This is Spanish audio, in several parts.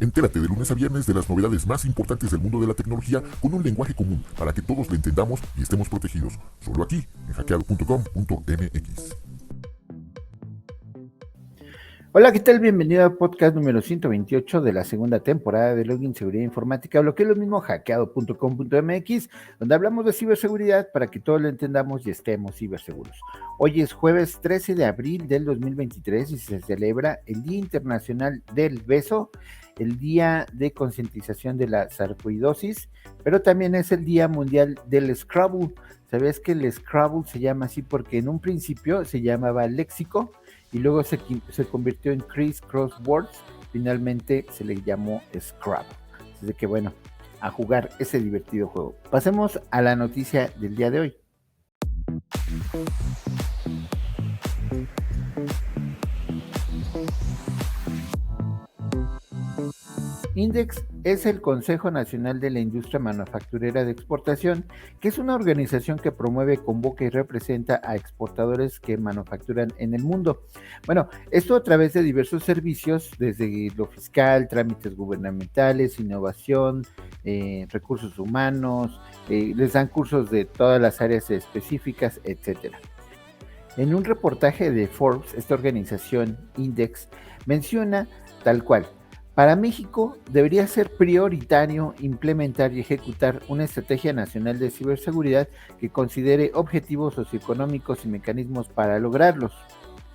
Entérate de lunes a viernes de las novedades más importantes del mundo de la tecnología con un lenguaje común para que todos lo entendamos y estemos protegidos. Solo aquí, en hackeado.com.mx. Hola, ¿qué tal? Bienvenido al podcast número 128 de la segunda temporada de Login Seguridad Informática, o lo que es lo mismo, hackeado.com.mx, donde hablamos de ciberseguridad para que todos lo entendamos y estemos ciberseguros. Hoy es jueves 13 de abril del 2023 y se celebra el Día Internacional del Beso, el Día de Concientización de la Sarcoidosis, pero también es el Día Mundial del Scrabble. ¿Sabías que el Scrabble se llama así porque en un principio se llamaba Léxico y luego se convirtió en Criss Cross Words? Finalmente se le llamó Scrabble. Así que bueno, a jugar ese divertido juego. Pasemos a la noticia del día de hoy. INDEX es el Consejo Nacional de la Industria Manufacturera de Exportación, que es una organización que promueve, convoca y representa a exportadores que manufacturan en el mundo. Bueno, esto a través de diversos servicios, desde lo fiscal, trámites gubernamentales, innovación, recursos humanos, les dan cursos de todas las áreas específicas, etcétera. En un reportaje de Forbes, esta organización INDEX menciona tal cual: para México debería ser prioritario implementar y ejecutar una estrategia nacional de ciberseguridad que considere objetivos socioeconómicos y mecanismos para lograrlos.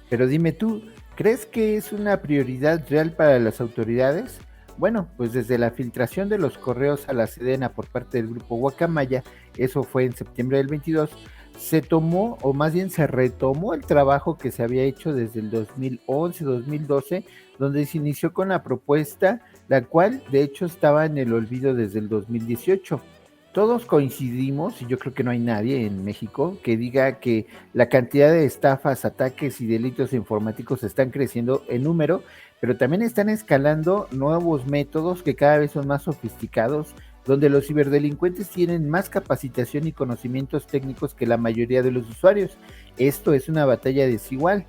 Pero dime tú, ¿crees que es una prioridad real para las autoridades? Bueno, pues desde la filtración de los correos a la Sedena por parte del grupo Guacamaya, eso fue en septiembre del 22, se tomó, o más bien se retomó el trabajo que se había hecho desde el 2011-2012, donde se inició con la propuesta, la cual de hecho estaba en el olvido desde el 2018. Todos coincidimos, y yo creo que no hay nadie en México que diga que la cantidad de estafas, ataques y delitos informáticos están creciendo en número, pero también están escalando nuevos métodos que cada vez son más sofisticados, donde los ciberdelincuentes tienen más capacitación y conocimientos técnicos que la mayoría de los usuarios. Esto es una batalla desigual.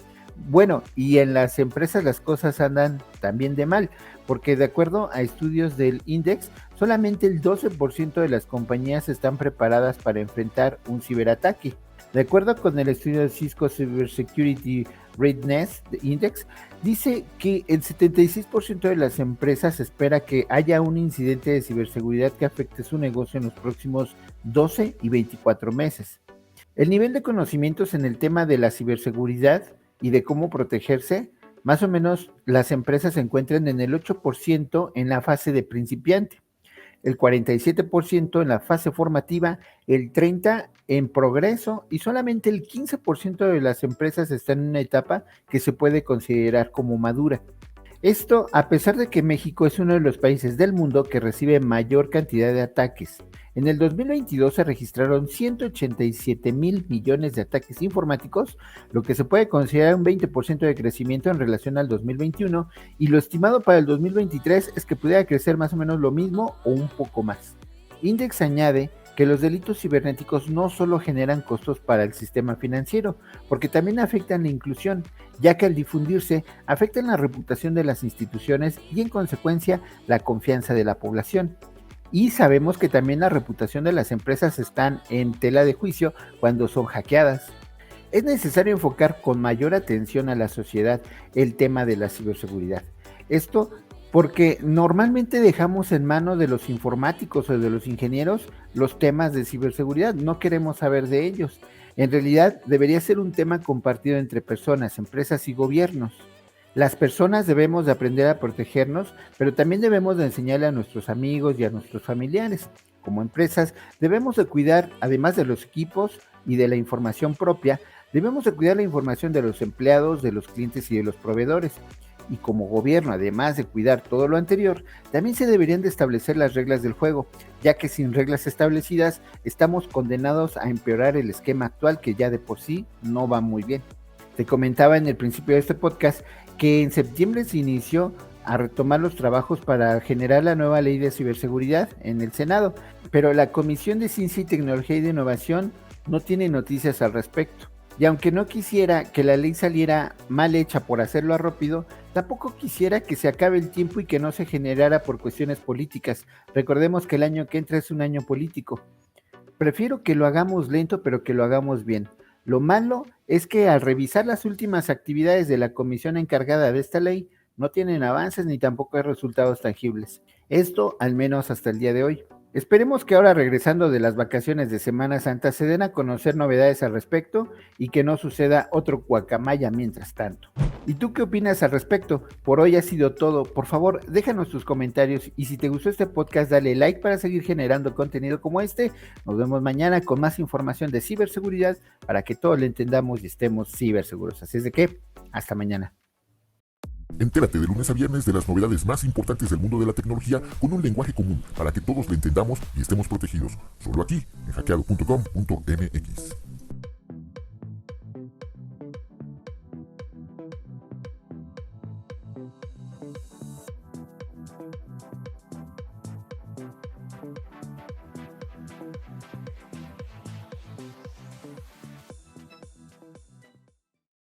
Bueno, y en las empresas las cosas andan también de mal, porque de acuerdo a estudios del INDEX, solamente el 12% de las compañías están preparadas para enfrentar un ciberataque. De acuerdo con el estudio de Cisco Cybersecurity Readiness Index, dice que el 76% de las empresas espera que haya un incidente de ciberseguridad que afecte su negocio en los próximos 12 y 24 meses. El nivel de conocimientos en el tema de la ciberseguridad y de cómo protegerse, más o menos las empresas se encuentran en el 8% en la fase de principiante, el 47% en la fase formativa, el 30% en progreso y solamente el 15% de las empresas están en una etapa que se puede considerar como madura. Esto a pesar de que México es uno de los países del mundo que recibe mayor cantidad de ataques. En el 2022 se registraron 187 mil millones de ataques informáticos, lo que se puede considerar un 20% de crecimiento en relación al 2021, y lo estimado para el 2023 es que pudiera crecer más o menos lo mismo o un poco más. Index añade que los delitos cibernéticos no solo generan costos para el sistema financiero, porque también afectan la inclusión, ya que al difundirse afectan la reputación de las instituciones y en consecuencia la confianza de la población. Y sabemos que también la reputación de las empresas están en tela de juicio cuando son hackeadas. Es necesario enfocar con mayor atención a la sociedad el tema de la ciberseguridad. Esto porque normalmente dejamos en manos de los informáticos o de los ingenieros los temas de ciberseguridad, no queremos saber de ellos. En realidad debería ser un tema compartido entre personas, empresas y gobiernos. Las personas debemos de aprender a protegernos, pero también debemos de enseñarle a nuestros amigos y a nuestros familiares. Como empresas debemos de cuidar, además de los equipos y de la información propia, debemos de cuidar la información de los empleados, de los clientes y de los proveedores. Y como gobierno, además de cuidar todo lo anterior, también se deberían de establecer las reglas del juego, ya que sin reglas establecidas estamos condenados a empeorar el esquema actual que ya de por sí no va muy bien. Te comentaba en el principio de este podcast que en septiembre se inició a retomar los trabajos para generar la nueva ley de ciberseguridad en el Senado, pero la Comisión de Ciencia y Tecnología y de Innovación no tiene noticias al respecto. Y aunque no quisiera que la ley saliera mal hecha por hacerlo rápido, Tampoco quisiera que se acabe el tiempo y que no se generara por cuestiones políticas. Recordemos que el año que entra es un año político. Prefiero que lo hagamos lento, pero que lo hagamos bien. Lo malo es que al revisar las últimas actividades de la comisión encargada de esta ley, no tienen avances ni tampoco hay resultados tangibles. Esto al menos hasta el día de hoy. Esperemos que ahora regresando de las vacaciones de Semana Santa se den a conocer novedades al respecto y que no suceda otro guacamaya mientras tanto. ¿Y tú qué opinas al respecto? Por hoy ha sido todo. Por favor, déjanos tus comentarios y si te gustó este podcast, dale like para seguir generando contenido como este. Nos vemos mañana con más información de ciberseguridad para que todos lo entendamos y estemos ciberseguros. Así es de que, hasta mañana. Entérate de lunes a viernes de las novedades más importantes del mundo de la tecnología con un lenguaje común para que todos lo entendamos y estemos protegidos. Solo aquí, en hackeado.com.mx.